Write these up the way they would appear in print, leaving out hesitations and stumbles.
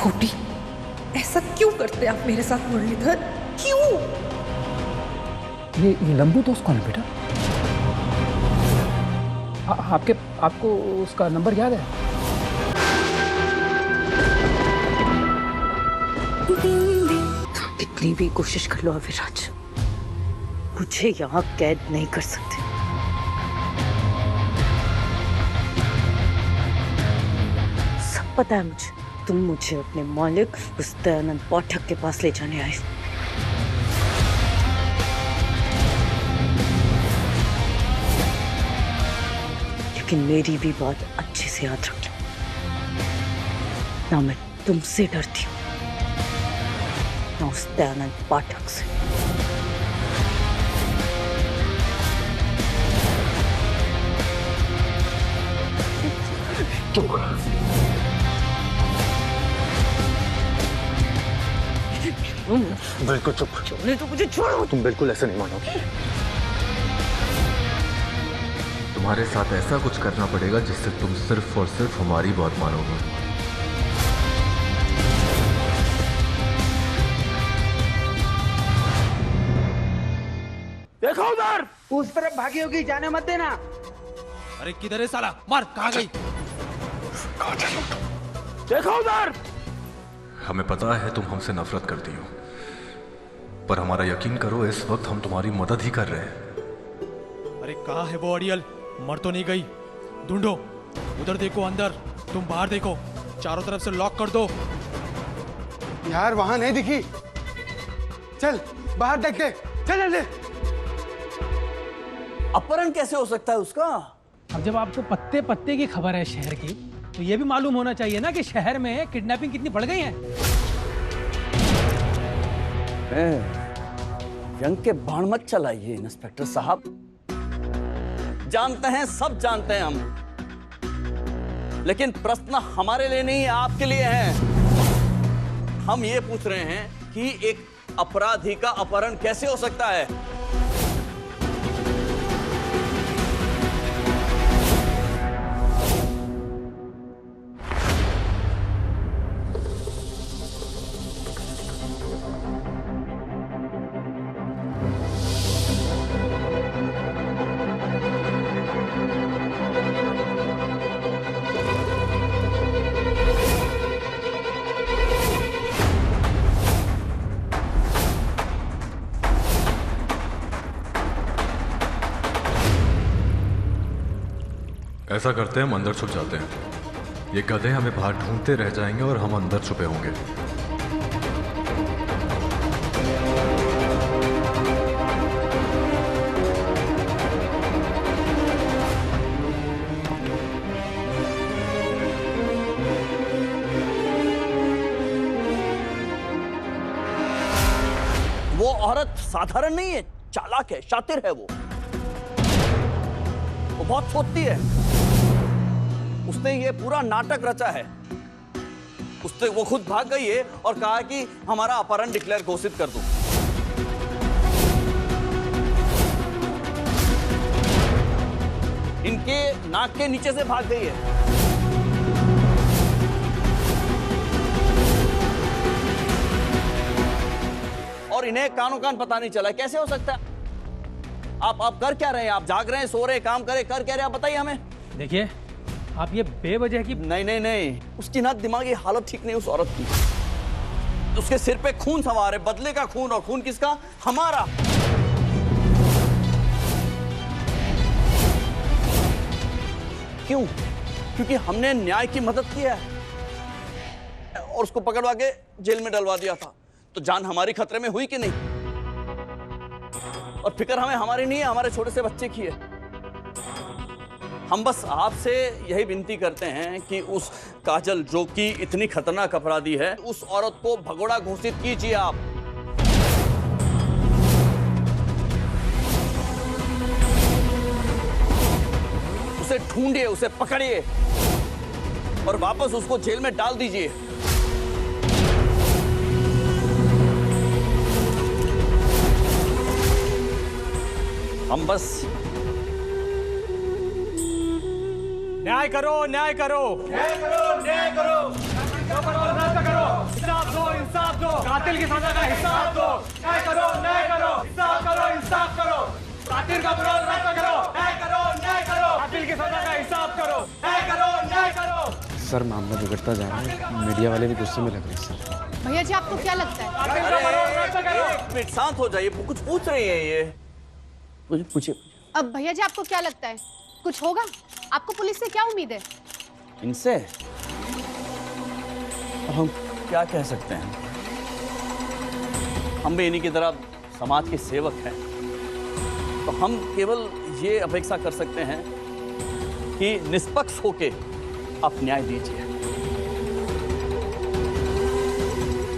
खोटी, ऐसा क्यों करते आप मेरे साथ मुरलीधर? क्यों? ये लंबू दोस्त कौन है बेटा? आपको उसका नंबर याद है? कितनी भी कोशिश कर लो अविराज, मुझे यहाँ कैद नहीं कर सकते। सब पता है मुझे, तुम मुझे अपने मालिक उस दयानंद पाठक के पास ले जाने आए। लेकिन मेरी भी बात अच्छे से याद रखना, ना मैं तुमसे डरती हूँ ना उस दयानंद पाठक से। बिल्कुल चुप। छोड़ने तो मुझे, छोड़ो। तुम बिल्कुल ऐसे नहीं मानोगे। तुम्हारे साथ ऐसा कुछ करना पड़ेगा जिससे तुम सिर्फ और सिर्फ हमारी बात मानोगे। देखो उधर, उस तरफ भागी होगी, जाने मत देना। अरे किधर है साला? मार, कहाँ गई? देखो उधर। हमें पता है तुम हमसे नफरत करती हो, पर हमारा यकीन करो, इस वक्त हम तुम्हारी मदद ही कर रहे हैं। अरे कहाँ है वो अड़ियल? मर तो नहीं गई? ढूंढो, उधर देखो, अंदर, तुम बाहर देखो, चारों तरफ से लॉक कर दो। यार वहां नहीं दिखी। चल बाहर देखते। चल जल्दी। अपहरण कैसे हो सकता है उसका? अब जब आपको पत्ते पत्ते की खबर है शहर की, तो ये भी मालूम होना चाहिए ना कि शहर में किडनैपिंग कितनी बढ़ गई है। व्यंग के बाण मत चलाइए इंस्पेक्टर साहब, जानते हैं, सब जानते हैं हम, लेकिन प्रश्न हमारे लिए नहीं, आपके लिए है। हम ये पूछ रहे हैं कि एक अपराधी का अपहरण कैसे हो सकता है? ऐसा करते हैं, हम अंदर छुप जाते हैं। ये गधे हमें बाहर ढूंढते रह जाएंगे और हम अंदर छुपे होंगे। वो औरत साधारण नहीं है, चालाक है, शातिर है। वो बहुत सोचती है। उसने ये पूरा नाटक रचा है। उसने वो खुद भाग गई है और कहा कि हमारा अपहरण डिक्लेयर घोषित कर दो। इनके नाक के नीचे से भाग गई है। और इन्हें कानों कान पता नहीं चला। कैसे हो सकता है? आप कर क्या रहे हैं? आप जाग रहे हैं, सो रहे हैं, काम करे, कर क्या रहे हैं? आप बताइए हमें। देखिए, आप ये बेवजह की नहीं, उसकी ना दिमागी हालत ठीक नहीं उस औरत की। उसके सिर पे खून सवार है, बदले का खून। और खून किसका? हमारा। क्यों? क्योंकि हमने न्याय की मदद की है और उसको पकड़वा के जेल में डलवा दिया था। तो जान हमारी खतरे में हुई कि नहीं? और फिक्र हमें हमारी नहीं है, हमारे छोटे से बच्चे की है। हम बस आपसे यही विनती करते हैं कि उस काजल, जो कि इतनी खतरनाक अपराधी है, उस औरत को भगोड़ा घोषित कीजिए आप। उसे ढूंढिए, उसे पकड़िए और वापस उसको जेल में डाल दीजिए। हम बस न्याय करो, न्याय करो, न्याय करो, न्याय करो, न्याय करो, कातिल की सजा का हिसाब दो। न्याय करो, न्याय करो, इंसाफ करो, इंसाफ करो। कातिल का पेरोल रद्द करो। न्याय करो, न्याय करो। कातिल की सजा का हिसाब करो। न्याय करो, न्याय करो। सर मामला बिगड़ता जा रहा है, मीडिया वाले भी गुस्से में लग रहे हैं सर। भैया जी आपको क्या लगता है? अरे एक मिनट शांत हो जाइए, कुछ पूछ रही है ये। पूछिए। अब भैया जी आपको क्या लगता है कुछ होगा? आपको पुलिस से क्या उम्मीद है? इनसे अब हम क्या कह सकते हैं? हम भी इन्हीं की तरह समाज के सेवक हैं, तो हम केवल ये अपेक्षा कर सकते हैं कि निष्पक्ष होके आप न्याय दीजिए।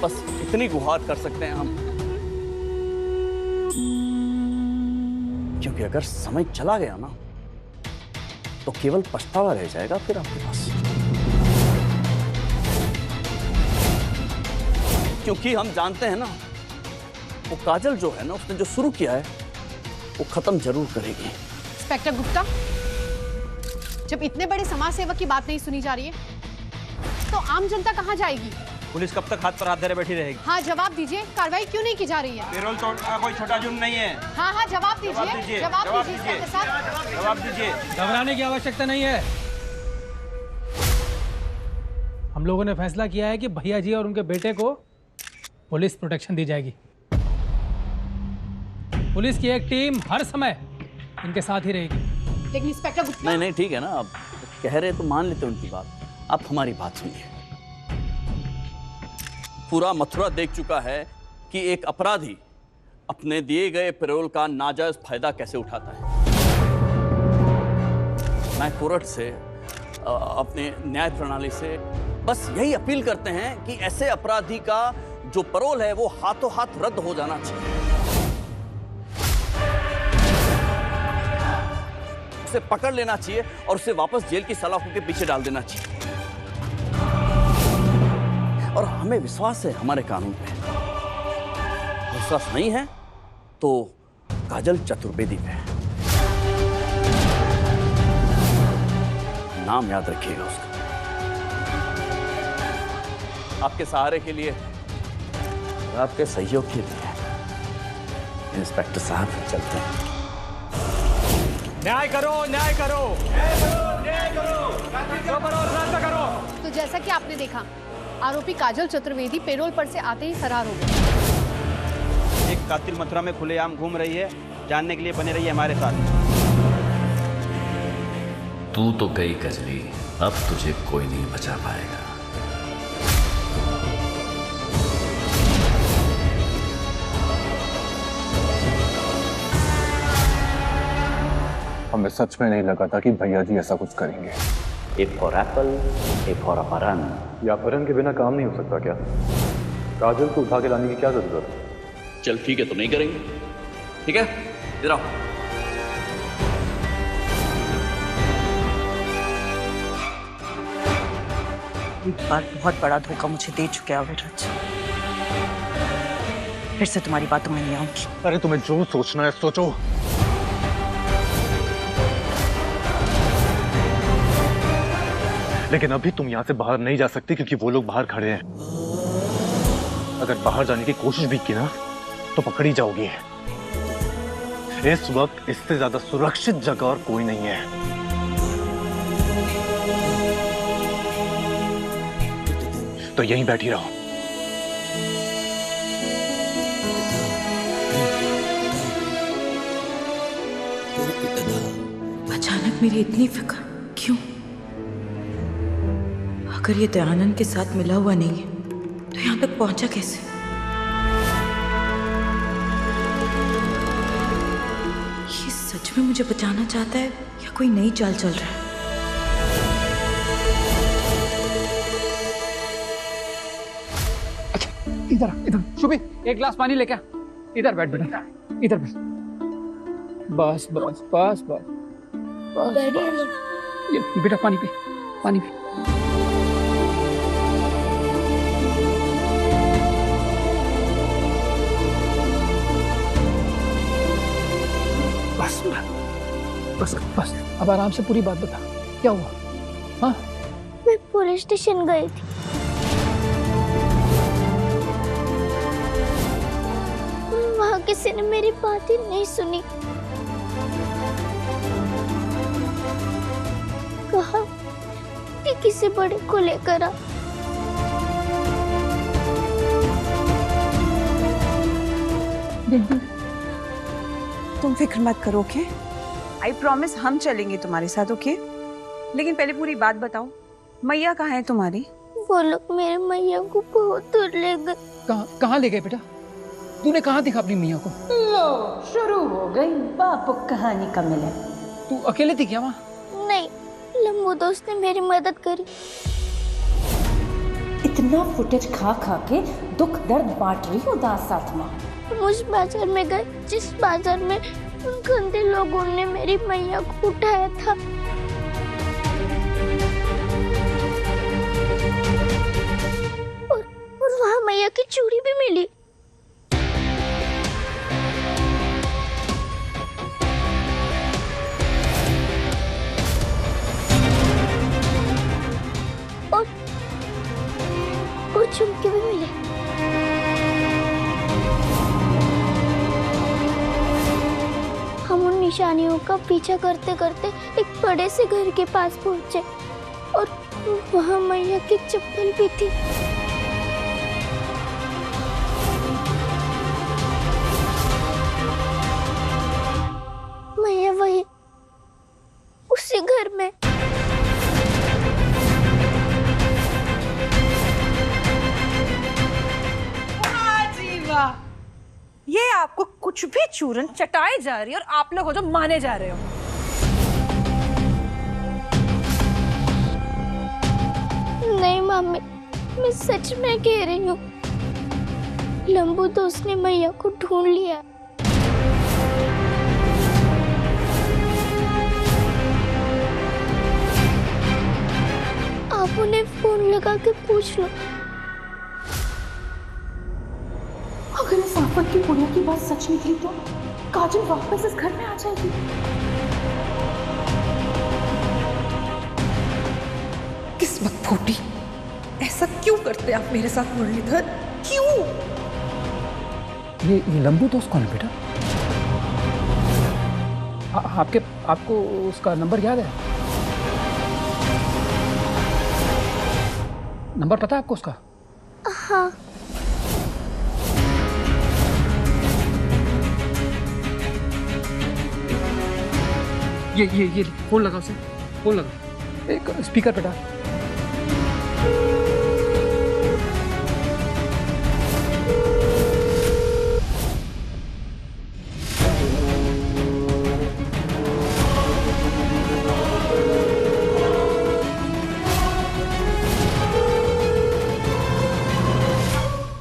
बस इतनी गुहार कर सकते हैं हम, क्योंकि अगर समय चला गया ना तो केवल पछतावा रह जाएगा फिर आपके पास। क्योंकि हम जानते हैं ना, वो काजल जो है ना, उसने जो शुरू किया है वो खत्म जरूर करेगी। इंस्पेक्टर गुप्ता, जब इतने बड़े समाज सेवक की बात नहीं सुनी जा रही है तो आम जनता कहाँ जाएगी? पुलिस कब तक हाथ पर हाथ धरे बैठी रहेगी? हाँ जवाब दीजिए, कार्रवाई क्यों नहीं की जा रही है? पेरोल तोड़ना कोई छोटा जुर्म नहीं है। हाँ हाँ जवाब दीजिए, जवाब दीजिए इंस्पेक्टर साहब। जवाब दीजिए। घबराने की आवश्यकता नहीं है। हम लोगों ने फैसला किया है कि भैया जी और उनके बेटे को पुलिस प्रोटेक्शन दी जाएगी। पुलिस की एक टीम हर समय इनके साथ ही रहेगी। लेकिन इंस्पेक्टर गुप्ता, नहीं ठीक है ना, अब कह रहे तो मान लेते उनकी बात। आप हमारी बात सुनिए। पूरा मथुरा देख चुका है कि एक अपराधी अपने दिए गए पेरोल का नाजायज फायदा कैसे उठाता है। मैं कोर्ट से अपने न्याय प्रणाली से बस यही अपील करते हैं कि ऐसे अपराधी का जो पेरोल है वो हाथों हाथ रद्द हो जाना चाहिए। उसे पकड़ लेना चाहिए और उसे वापस जेल की सलाखों के पीछे डाल देना चाहिए। और हमें विश्वास है हमारे कानून पे। विश्वास नहीं है तो काजल चतुर्वेदी पे नाम याद रखिएगा उसका। आपके सहारे के लिए और आपके सहयोग के लिए इंस्पेक्टर साहब चलते हैं। न्याय करो, न्याय करो, न्याय करो, न्याय करो, रद्द करो। तो जैसा कि आपने देखा, आरोपी काजल चतुर्वेदी पेरोल पर से आते ही फरार हो गए। एक कातिल मथुरा में खुलेआम घूम रही है, जानने के लिए बने रहिए हमारे साथ। तू तो गई कजली, अब तुझे कोई नहीं बचा पाएगा। हमें सच में नहीं लगा था कि भैया जी ऐसा कुछ करेंगे। A for Apple, A for अपहरण। या अपहरण के बिना काम नहीं हो सकता क्या? काजल को उठा के लाने की क्या जरूरत है? चल ठीक है, तो नहीं करेंगे। ठीक है, इधर आओ। एक बार बहुत बड़ा धोखा मुझे दे चुके हैं अविराज। फिर से तुम्हारी बातों में नहीं आऊंगी। अरे तुम्हें जो सोचना है सोचो। लेकिन अभी तुम यहाँ से बाहर नहीं जा सकती क्योंकि वो लोग बाहर खड़े हैं। अगर बाहर जाने की कोशिश भी की ना तो पकड़ी जाओगी। इस वक्त इससे ज्यादा सुरक्षित जगह और कोई नहीं है। तो यहीं बैठी रहो। अचानक मेरी इतनी फिक्र क्यों? अगर ये दयानंद के साथ मिला हुआ नहीं है तो यहाँ तक पहुंचा कैसे? ये सच में मुझे बचाना चाहता है या कोई नई चाल चल रहा है? इधर इधर शुभी, एक गिलास पानी लेके आ। इधर बैठ बेटा, इधर बैठ। बस बस बस बस बस, ये बेटा पानी पी, पानी पी। बस बस बस, अब आराम से पूरी बात बता, क्या हुआ? हाँ, मैं पुलिस स्टेशन गई थी। किसी ने मेरी बात ही नहीं सुनी। कहा कि किसी बड़े को लेकर आ। तुम फिक्र मत करो, ओके? आई प्रॉमिस हम चलेंगे तुम्हारे साथ, ओके? लेकिन पहले पूरी बात बताओ, मैया कहाँ है तुम्हारी? वो लोग मेरे मैया को बहुत दूर ले गए। कहाँ ले गए बेटा? तूने कहाँ दिखा अपनी मियाँ को? लो शुरू हो गई बापू कहानी का मिले। तू अकेले थी क्या वहाँ? नहीं, लंबू दोस्त ने मेरी मदद करी। इतना फुटेज खा खा के दुख दर्द बांट रही हो दास आत्मा। हम उस बाजार में गए जिस बाजार में उन गंदे लोगों ने मेरी मैया को उठाया था। और वहाँ मैया की चूड़ी भी मिली। और झुमके भी मिले। हम उन निशानियों का पीछा करते करते एक बड़े से घर के पास पहुंचे और वहां मैया की चप्पल भी थी। मैया वही उसी घर में। ये आपको कुछ भी चूरन चटाई जा रही है और आप लोग हो जो माने जा रहे हो। नहीं मम्मी, मैं सच में कह रही हूँ, लंबू दोस्त ने मैया को ढूंढ लिया। आप उन्हें फोन लगा के पूछ लो। अगर इस आफत की पुड़िया की बात सच निकली तो काजल वापस इस घर में आ जाएगी। किस्मत फूटी। ऐसा क्यों करते आप मेरे साथ मुरलीधर? क्यों? ये लंबू दोस्त कौन है बेटा? आपको उसका नंबर याद है? नंबर पता है आपको उसका? हाँ। ये फोन लगा उसे, फोन लगा। एक स्पीकर पे डाल।